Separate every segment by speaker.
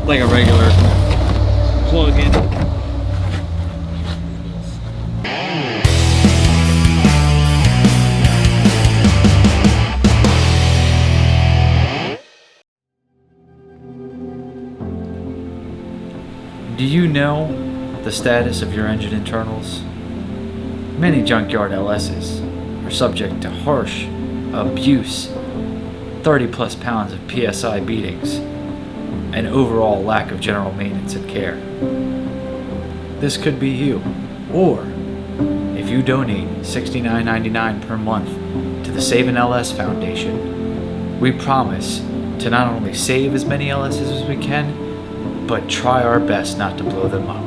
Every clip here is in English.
Speaker 1: like a regular plug-in. Do you know the status of your engine internals? Many junkyard LSs are subject to harsh abuse, 30 plus pounds of PSI beatings, and overall lack of general maintenance and care. This could be you, or if you donate $69.99 per month to the Save an LS Foundation, we promise to not only save as many LSs as we can, but try our best not to blow them up.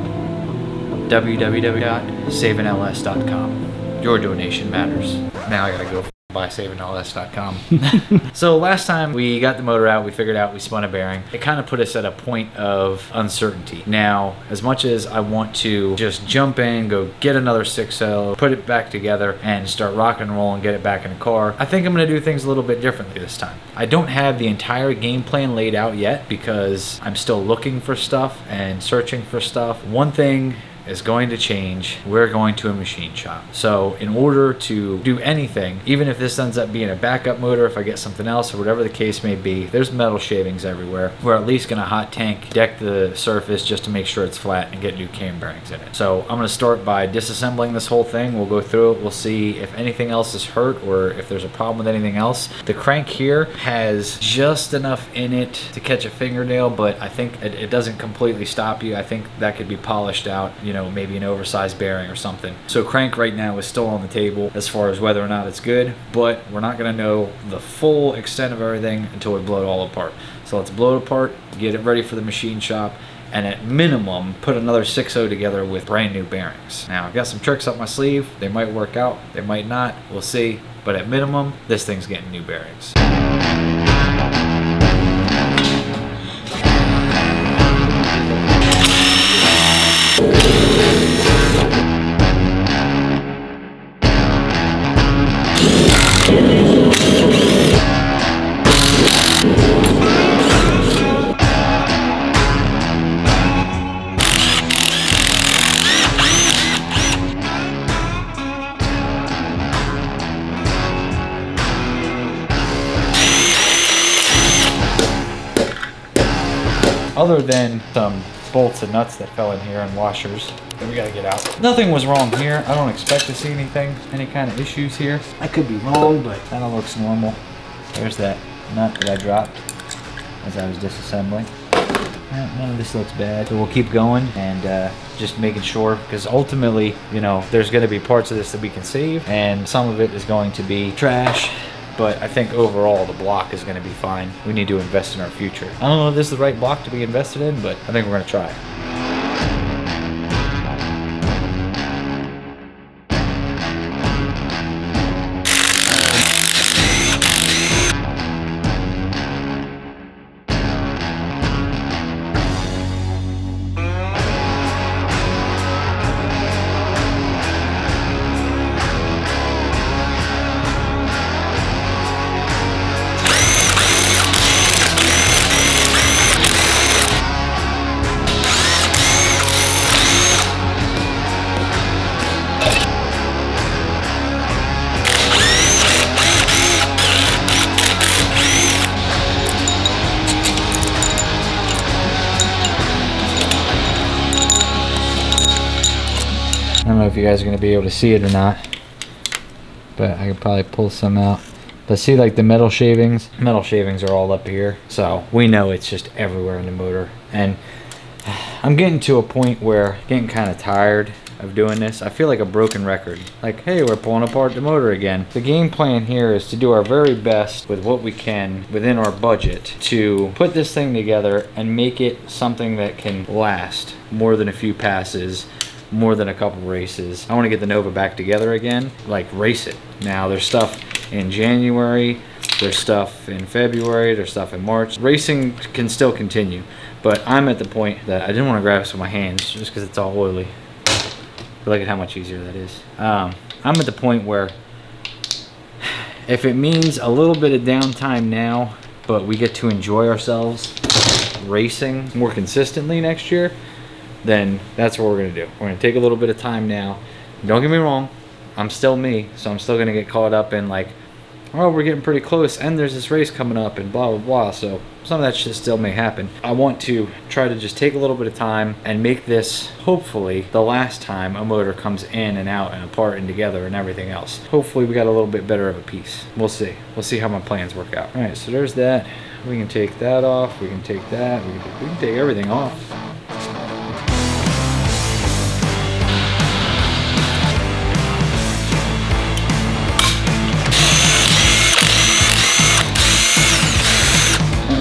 Speaker 1: www.saveanls.com. Your donation matters. Now I gotta go by saveanls.com. So last time we got the motor out, we figured out we spun a bearing. It kind of put us at a point of uncertainty. Now, as much as I want to just jump in, go get another 6.0, put it back together, and start rock and roll and get it back in the car, I think I'm gonna do things a little bit differently this time. I don't have the entire game plan laid out yet because I'm still looking for stuff and searching for stuff. One thing is going to change. We're going to a machine shop. So in order to do anything, even if this ends up being a backup motor, if I get something else or whatever the case may be, there's metal shavings everywhere. We're at least gonna hot tank deck the surface just to make sure it's flat and get new cam bearings in it. So I'm gonna start by disassembling this whole thing. We'll go through it. We'll see if anything else is hurt or if there's a problem with anything else. The crank here has just enough in it to catch a fingernail, but I think it doesn't completely stop you. I think that could be polished out, you know, maybe an oversized bearing or something. So crank right now is still on the table as far as whether or not it's good, but we're not gonna know the full extent of everything until we blow it all apart. So let's blow it apart, get it ready for the machine shop, and at minimum, put another 6.0 together with brand new bearings. Now, I've got some tricks up my sleeve. They might work out, they might not, we'll see. But at minimum, this thing's getting new bearings. Other than some bolts and nuts that fell in here and washers that we gotta get out. Nothing was wrong here. I don't expect to see any kind of issues here. I could be wrong, but that all looks normal. There's that nut that I dropped as I was disassembling. None of this looks bad. So we'll keep going and just making sure, because ultimately, you know, there's gonna be parts of this that we can save and some of it is going to be trash. But I think overall the block is going to be fine. We need to invest in our future. I don't know if this is the right block to be invested in, but I think we're going to try. I don't know if you guys are going to be able to see it or not, but I could probably pull some out. But see, like the metal shavings are all up here, so we know it's just everywhere in the motor. And I'm getting to a point where I'm getting kind of tired of doing this. I feel like a broken record. Like, hey, we're pulling apart the motor again. The game plan here is to do our very best with what we can within our budget to put this thing together and make it something that can last more than a few passes, more than a couple races. I want to get the Nova back together again, like race it. Now there's stuff in January, there's stuff in February, there's stuff in March. Racing can still continue, but I'm at the point that I didn't want to grab this with my hands just because it's all oily. But look at how much easier that is. I'm at the point where if it means a little bit of downtime now, but we get to enjoy ourselves, racing more consistently next year, then that's what we're gonna do. We're gonna take a little bit of time now. Don't get me wrong, I'm still me, so I'm still gonna get caught up in like, oh, we're getting pretty close and there's this race coming up and blah, blah, blah. So some of that shit still may happen. I want to try to just take a little bit of time and make this, hopefully, the last time a motor comes in and out and apart and together and everything else. Hopefully we got a little bit better of a piece. We'll see. We'll see how my plans work out. All right, so there's that. We can take that off. We can take that. We can take everything off.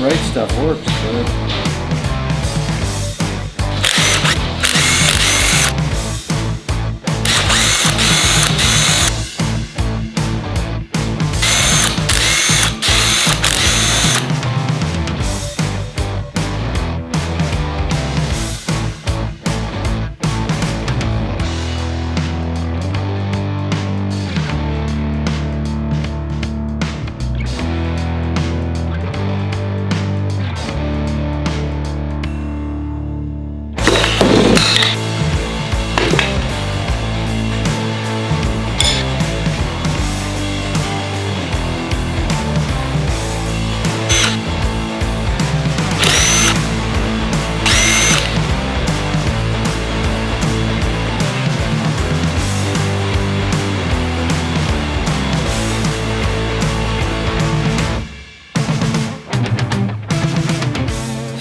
Speaker 1: Right stuff works, but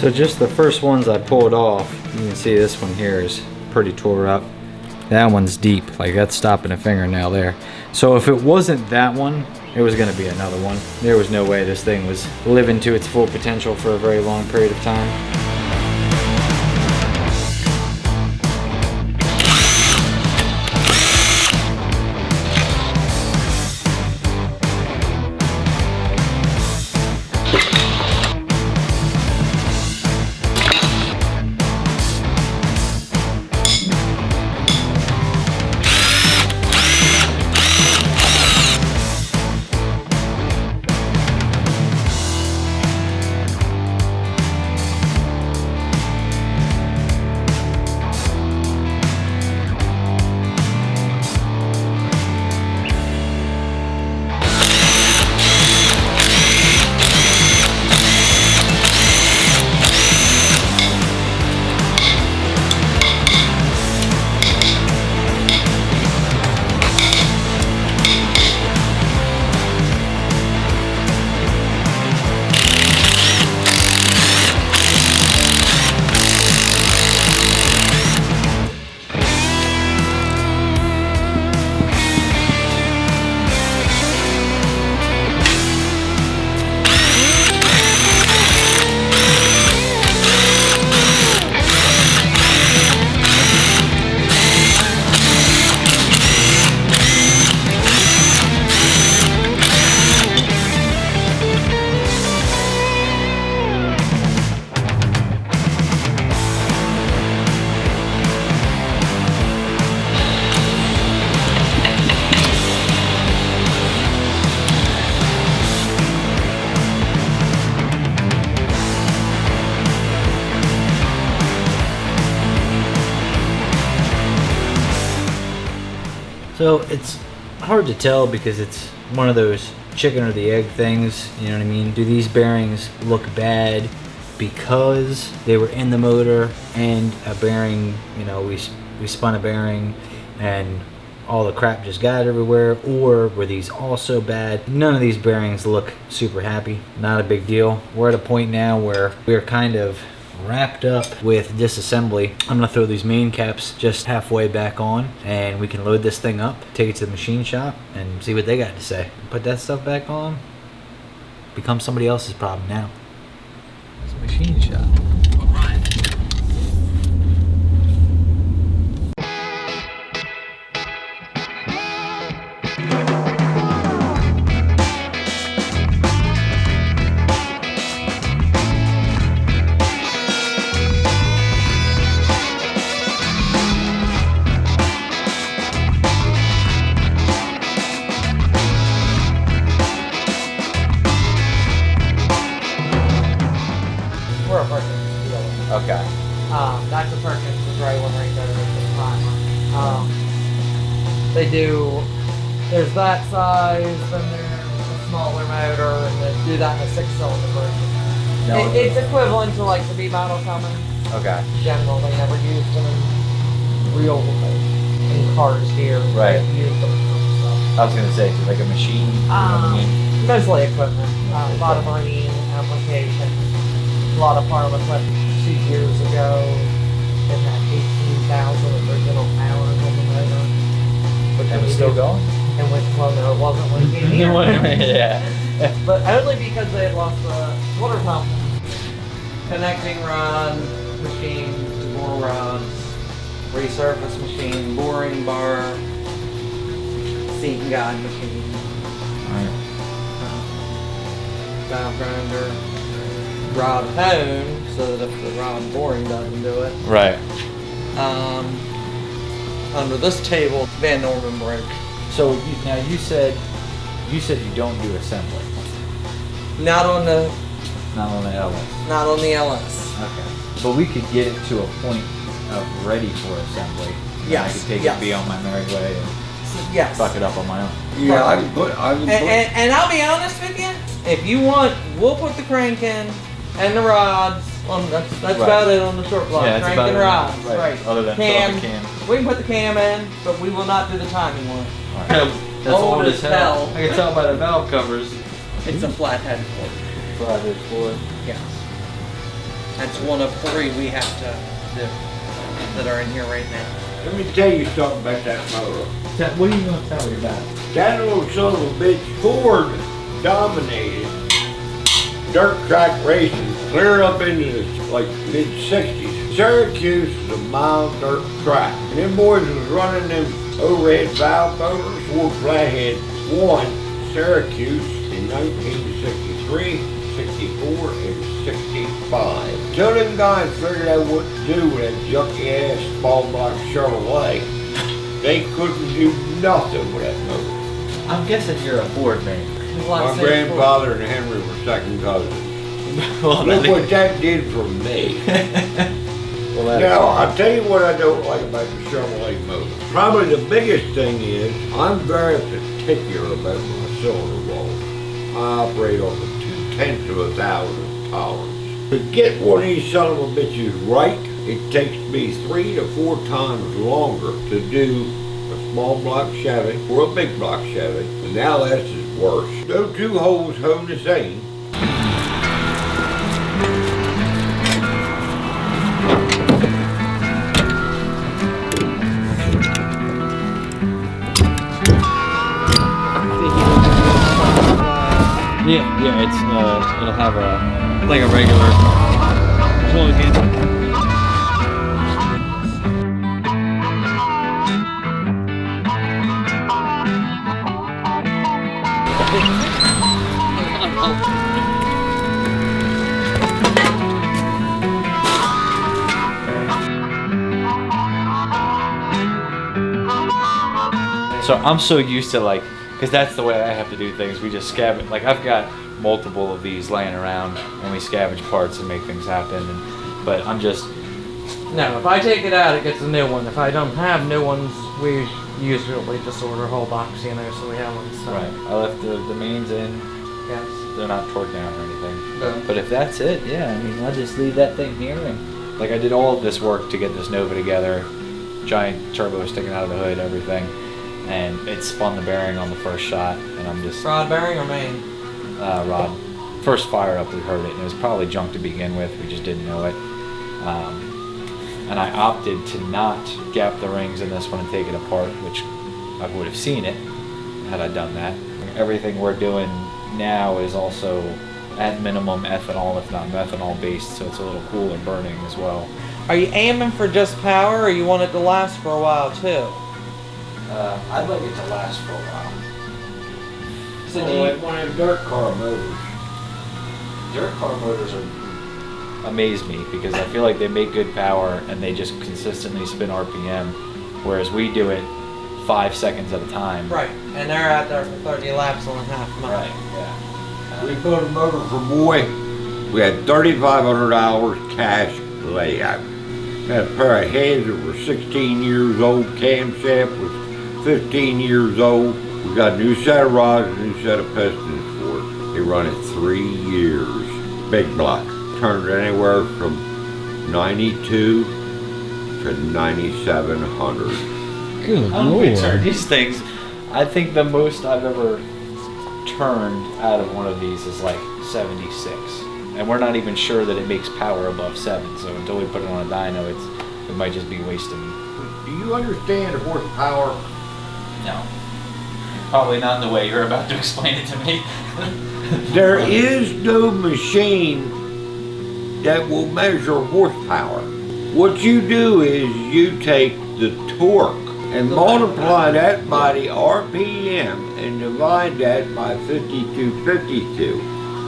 Speaker 1: so just the first ones I pulled off, you can see this one here is pretty tore up. That one's deep, like that's stopping a fingernail there. So if it wasn't that one, it was gonna be another one. There was no way this thing was living to its full potential for a very long period of time. So it's hard to tell because it's one of those chicken or the egg things, you know what I mean? Do these bearings look bad because they were in the motor and a bearing, you know, we spun a bearing and all the crap just got everywhere, or were these also bad? None of these bearings look super happy. Not a big deal. We're at a point now where we're kind of wrapped up with disassembly. I'm gonna throw these main caps just halfway back on and we can load this thing up, take it to the machine shop and see what they got to say. Put that stuff back on, becomes somebody else's problem now. It's a machine shop. All right. We're at Park
Speaker 2: That's a Perkins, the gray one right there, the primer. They do, there's that size, then there's a smaller motor, and then do that in a 6-cylinder version.
Speaker 1: No,
Speaker 2: It's equivalent to like the V model coming.
Speaker 1: okay.
Speaker 2: General, they never used them in real in cars here.
Speaker 1: Right.
Speaker 2: They used them for stuff.
Speaker 1: I was gonna say, like a machine. You know what I mean?
Speaker 2: Mostly equipment. A lot of marine application. A lot of farm equipment. 2 years ago, it had 18,000 original hours on the motor.
Speaker 1: And it's still going?
Speaker 2: And which, well, no, it wasn't leaking here.
Speaker 1: Yeah.
Speaker 2: But only because they had lost the water pump. Connecting rod, machine, bore rods, resurface machine, boring bar, seat and guide machine, valve grinder, rod hone, so that if the rod boring doesn't do it.
Speaker 1: Right.
Speaker 2: Under this table, Van Norman broke.
Speaker 1: So now you said you don't do assembly.
Speaker 2: Not on the
Speaker 1: LS.
Speaker 2: Not on the LS.
Speaker 1: Okay. But we could get it to a point of ready for assembly.
Speaker 2: Yes.
Speaker 1: I could take it, be on my merry way, and
Speaker 2: yes.
Speaker 1: fuck it up on my own.
Speaker 3: Yeah, I would put.
Speaker 2: And I'll be honest with you. If you want, we'll put the crank in and the rods on. That's right. About it on the short block.
Speaker 1: Yeah,
Speaker 2: crank and rods. Right.
Speaker 1: Other than
Speaker 2: cam.
Speaker 1: the cam.
Speaker 2: We can put the cam in, but we will not do the timing one.
Speaker 1: Right. That's
Speaker 2: old as hell.
Speaker 1: I can tell by the valve covers.
Speaker 2: It's a flathead floor.
Speaker 1: Flathead floor.
Speaker 2: Yes. That's one of 3 we have to do that are in here right now.
Speaker 3: Let me tell you something about that motor.
Speaker 1: What are you going to tell me about it?
Speaker 3: That little son of a bitch, Ford dominated dirt track racing clear up into the mid-60s. Syracuse is a mild dirt track. And them boys was running them overhead valve motors. Ford Flathead won Syracuse in 1963, 64, and 65. Till them guys figured out what to do with that junky ass small block Chevrolet, they couldn't do nothing with that motor.
Speaker 1: I'm guessing you're a Ford man.
Speaker 3: My grandfather and Henry were second cousins.
Speaker 1: Well,
Speaker 3: look what that did for me. Now, I'll tell you what I don't like about the Chevrolet motor. Probably the biggest thing is, I'm very particular about my cylinder wall. I operate on the 0.2 of a thousand tolerance. To get one of these son of a bitches right, it takes me 3 to 4 times longer to do a small block Chevy or a big block Chevy. And now that's worse. No 2 holes hone the same.
Speaker 1: Yeah, it's it'll have like a regular plug-in. So I'm so used to because that's the way I have to do things. We just scavenge. I've got multiple of these laying around, and we scavenge parts and make things happen. But I'm just.
Speaker 2: No, if I take it out, it gets a new one. If I don't have new ones, we usually just order a whole box, so we have them. So.
Speaker 1: Right. I left the mains in.
Speaker 2: Yes.
Speaker 1: They're not torqued down or anything.
Speaker 2: No.
Speaker 1: But if that's it, yeah, I mean, I'll just leave that thing here. And I did all of this work to get this Nova together. Giant turbo sticking out of the hood, everything. And it spun the bearing on the first shot, and I'm just...
Speaker 2: Rod bearing or main?
Speaker 1: Rod. First fire up, we heard it, and it was probably junk to begin with. We just didn't know it. And I opted to not gap the rings in this one and take it apart, which I would have seen it had I done that. Everything we're doing now is also at minimum ethanol, if not methanol based, so it's a little cooler burning as well.
Speaker 2: Are you aiming for just power, or you want it to last for a while too?
Speaker 1: I'd like it to last for a while.
Speaker 3: So like one of them dirt car motors.
Speaker 1: Dirt car motors amaze me because I feel like they make good power and they just consistently spin RPM, whereas we do it 5 seconds at a time.
Speaker 2: Right, and they're out there for 30 laps on a half mile.
Speaker 1: Right, yeah.
Speaker 3: We built a motor for boy. We had 3,500 hours cash layout. Had a pair of heads that were 16 years old. Camshaft was 15 years old. We got a new set of rods, a new set of pistons for it. They run it 3 years. Big block. Turned anywhere from 92 to 9,700.
Speaker 1: I
Speaker 4: Good
Speaker 1: don't
Speaker 4: lord.
Speaker 1: turn these things. I think the most I've ever turned out of one of these is like 76. And we're not even sure that it makes power above 7. So until we put it on a dyno, it might just be wasting.
Speaker 3: Do you understand horsepower?
Speaker 1: No. Probably not in the way you're about to explain it to me.
Speaker 3: There is no machine that will measure horsepower. What you do is you take the torque and multiply that by the RPM and divide that by 5252.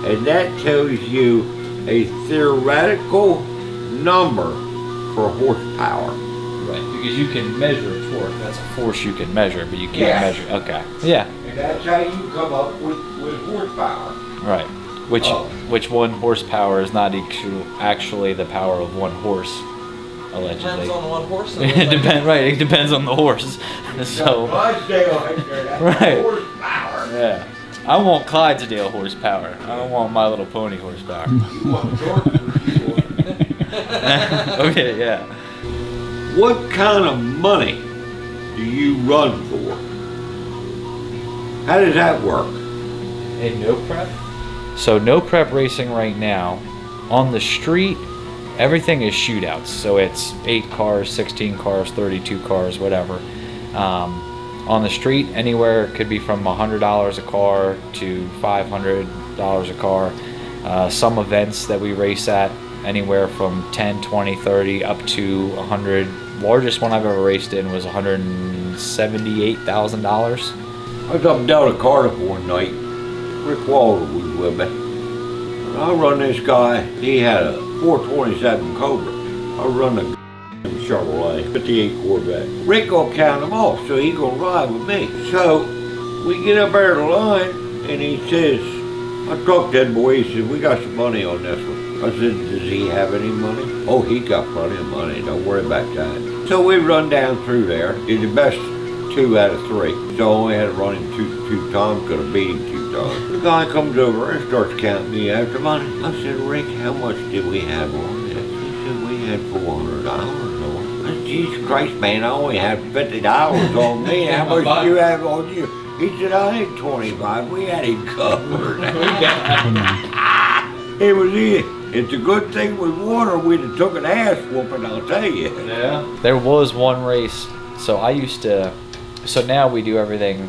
Speaker 3: And that tells you a theoretical number for horsepower.
Speaker 1: Right, because you can measure torque. That's a force you can measure, but you can't measure. Okay. Yeah.
Speaker 3: And that's how you come up with horsepower.
Speaker 1: Right. Which 1 horsepower is not actually the power of 1 horse, allegedly.
Speaker 2: Depends on one horse.
Speaker 1: It depends. Right. It depends on the horse. So. Right.
Speaker 3: Horsepower.
Speaker 1: Yeah. I want Clydesdale horsepower. I don't want My Little Pony horsepower.
Speaker 3: You want torque for sure.
Speaker 1: Okay. Yeah.
Speaker 3: What kind of money do you run for? How does that work?
Speaker 1: Hey, no prep? So no prep racing right now. On the street, everything is shootouts. So it's 8 cars, 16 cars, 32 cars, whatever. On the street, anywhere could be from $100 a car to $500 a car. Some events that we race at, anywhere from 10, 20, 30 up to 100. Largest one I've ever raced in was $178,000.
Speaker 3: I was up down at Cardiff one night. Rick Walter was with me. And I run this guy. He had a 427 Cobra. I run the Chevrolet 58 Corvette. Rick gonna count them off, so he gonna ride with me. So we get up there to the line, and he says, I talked to that boy. He said, we got some money on this one. I said, does he have any money? Oh, he got plenty of money. Don't worry about that. So we run down through there. Did the best 2 out of 3. So I only had to run him two times, could have beat him 2 times. The guy comes over and starts counting me after money. I said, Rick, how much did we have on this? He said, we had $400 on it. I said, Jesus Christ, man, I only had $50 on me. How much do you have on you? He said, I had 25. We had him covered. It was it. It's a good thing with water. We'd have took an ass whooping, I'll tell you.
Speaker 1: Yeah. There was one race. So now we do everything.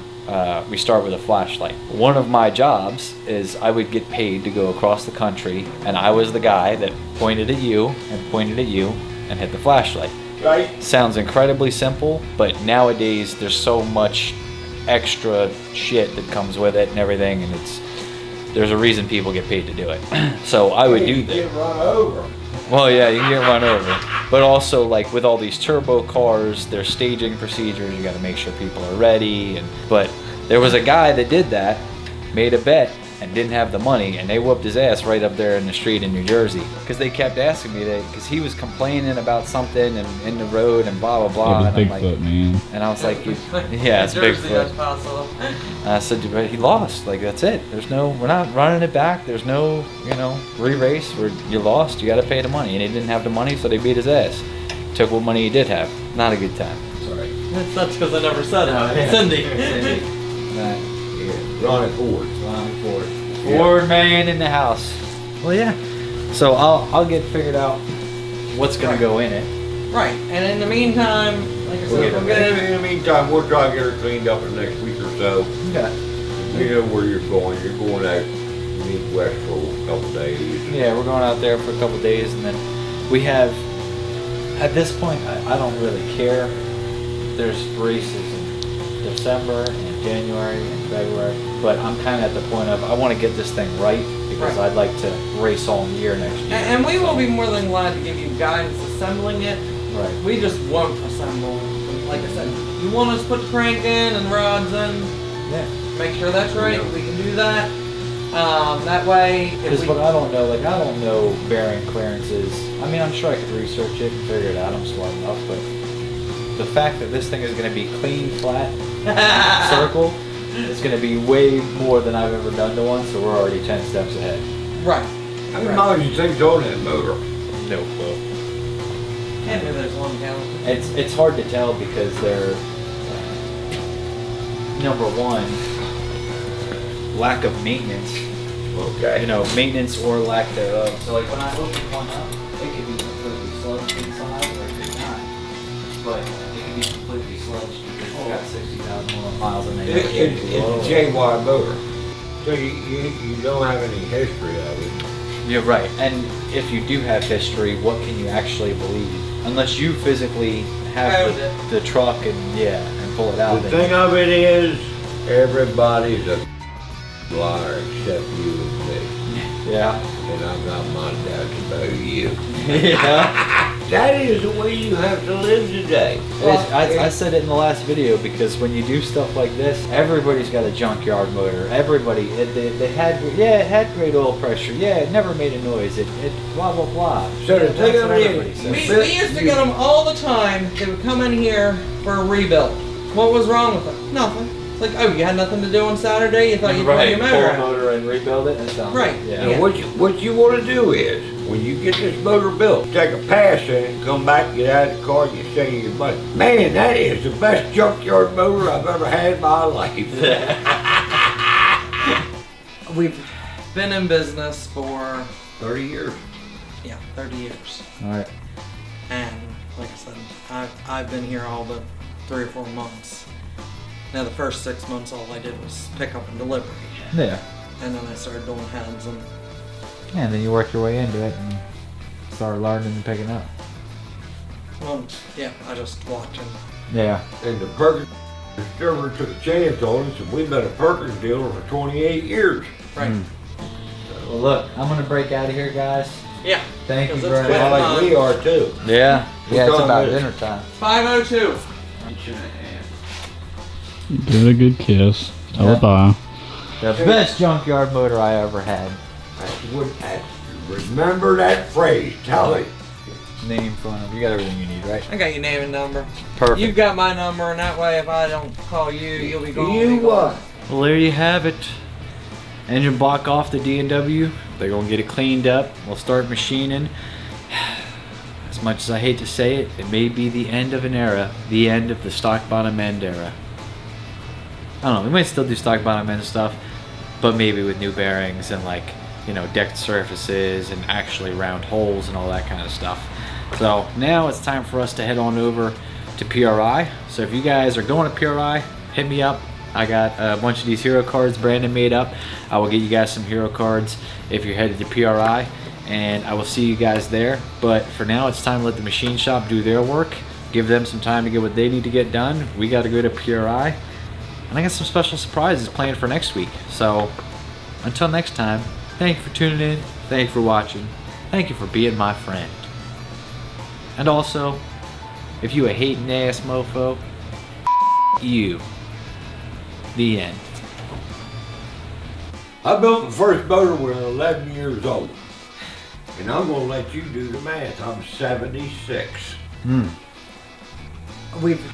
Speaker 1: We start with a flashlight. One of my jobs is I would get paid to go across the country, and I was the guy that pointed at you and hit the flashlight.
Speaker 3: Right?
Speaker 1: Sounds incredibly simple, but nowadays there's so much extra shit that comes with it and everything, and there's a reason people get paid to do it. So I would do that.
Speaker 3: Get run over.
Speaker 1: Well, yeah, you can get run over. But also, like, with all these turbo cars, there's staging procedures. You got to make sure people are ready. But there was a guy that did that, made a bet, and didn't have the money, and they whooped his ass right up there in the street in New Jersey. Because they kept asking me that, because he was complaining about something and in the road and blah, blah, blah.
Speaker 4: Yeah,
Speaker 1: and
Speaker 4: Bigfoot, man.
Speaker 1: And I was like, yeah, it's
Speaker 2: Jersey,
Speaker 1: Bigfoot.
Speaker 2: that's possible.
Speaker 1: I said, but he lost. Like, that's it. We're not running it back. There's no, re-race. You lost. You got to pay the money. And he didn't have the money, so they beat his ass. Took what money he did have. Not a good time. Sorry.
Speaker 2: That's because I never said it. Cindy.
Speaker 3: Ronnie Ford.
Speaker 1: Ford man in the house. Well, yeah. So I'll get figured out what's gonna go in it.
Speaker 2: Right, and in the meantime, like I said, we'll get it.
Speaker 3: In the meantime, we'll try to get her cleaned up in the next week or so.
Speaker 1: Okay.
Speaker 3: You know where you're going. You're going out Midwest for a couple days.
Speaker 1: Yeah, we're going out there for a couple days, and then we have. At this point, I don't really care. There's races in December and January and February, but I'm kind of at the point of I want to get this thing right because I'd like to race all year next year.
Speaker 2: And we will be more than glad to give you guidance assembling it.
Speaker 1: Right.
Speaker 2: We just won't assemble. Like I said, you want us to put the crank in and rods in,
Speaker 1: Yeah.
Speaker 2: make sure that's right, we can do that. That way, if
Speaker 1: Because
Speaker 2: we,
Speaker 1: what I don't know, like I don't know bearing clearances. I mean, I'm sure I could research it and figure it out. I'm smart enough, but the fact that this thing is going to be clean, flat, circle, is going to be way more than I've ever done to one. So we're already 10 steps ahead.
Speaker 2: right.
Speaker 3: How many miles do you think's on that motor?
Speaker 1: No clue.
Speaker 2: And there's one gallon.
Speaker 1: It's hard to tell because they're number one, lack of maintenance.
Speaker 3: Okay.
Speaker 1: You know, maintenance or lack thereof. So like when I open one up, it could be completely sludged inside or it could not. But it can be completely sludged because it's got 60,000 more miles and they never changed the oil.
Speaker 3: It's a JY motor. So you don't have any history of it.
Speaker 1: You're right. And if you do have history, what can you actually believe? Unless you physically have the truck and pull it out.
Speaker 3: The thing of it is, everybody's a liar except you and me.
Speaker 1: Yeah.
Speaker 3: And I've got my doubts about you.
Speaker 1: Yeah.
Speaker 3: That is the way you have to live today.
Speaker 1: I said it in the last video because when you do stuff like this, everybody's got a junkyard motor. Everybody, it had great oil pressure. Yeah, it never made a noise. It blah blah blah.
Speaker 3: So the thing of it
Speaker 1: everybody
Speaker 3: is,
Speaker 1: says.
Speaker 2: We used to get them all the time. They would come in here for a rebuild. What was wrong with it? Nothing. It's like, oh, you had nothing to do on Saturday? You thought you'd pull your motor
Speaker 1: pull a
Speaker 2: out.
Speaker 1: motor and rebuild it. That sounds
Speaker 2: Right.
Speaker 1: Yeah.
Speaker 3: and what you want to do is, when you get this motor built, take a pass in it, come back, get out of the car, and you save your money. Man, that is the best junkyard motor I've ever had in my life.
Speaker 2: We've been in business for
Speaker 3: 30 years.
Speaker 2: 30 years.
Speaker 1: All right.
Speaker 2: And like I said, I've been here all but 3 or 4 months. Now the first 6 months, all I did was pick up and delivery.
Speaker 1: Yeah.
Speaker 2: And then I started doing heads and
Speaker 1: Yeah, and then you work your way into it and start learning and picking up.
Speaker 2: I just watch and
Speaker 1: Yeah.
Speaker 3: And the Perkins distributor took a chance on us, and we've been a Perkins dealer for 28 years.
Speaker 2: right.
Speaker 1: Well, look, I'm gonna break out of here, guys.
Speaker 2: Yeah.
Speaker 1: Thank you
Speaker 2: 'Cause
Speaker 1: very
Speaker 2: it's
Speaker 1: much.
Speaker 2: quitting
Speaker 3: Like
Speaker 2: time.
Speaker 3: we are too.
Speaker 1: Yeah. Yeah, it's
Speaker 3: What
Speaker 1: about
Speaker 3: time is it?
Speaker 1: dinner time.
Speaker 2: 5:02.
Speaker 4: Give it a good kiss. Tell
Speaker 1: Yeah.
Speaker 4: it bye.
Speaker 1: The best junkyard motor I ever had.
Speaker 3: Remember that phrase. Tell it.
Speaker 1: Name, phone number. You got everything you need, right?
Speaker 2: I got your name and number.
Speaker 1: Perfect.
Speaker 2: You've got my number, and that way, if I don't call you, you'll be gone.
Speaker 3: You what?
Speaker 1: Well, there you have it. Engine block off the D&W. They're gonna get it cleaned up. We'll start machining. As much as I hate to say it, it may be the end of an era. The end of the stock bottom end era. I don't know, we might still do stock bottom end stuff, but maybe with new bearings and like, you know, decked surfaces and actually round holes and all that kind of stuff. So now it's time for us to head on over to PRI. So if you guys are going to PRI, hit me up. I got a bunch of these hero cards Brandon made up. I will get you guys some hero cards if you're headed to PRI, and I will see you guys there. But for now, it's time to let the machine shop do their work. Give them some time to get what they need to get done. We got to go to PRI. And I got some special surprises planned for next week. So until next time, thank you for tuning in. Thank you for watching. Thank you for being my friend. And also, if you a hating ass mofo, you. The end.
Speaker 3: I built the first motor when I was 11 years old. And I'm going to let you do the math. I'm 76.
Speaker 2: We've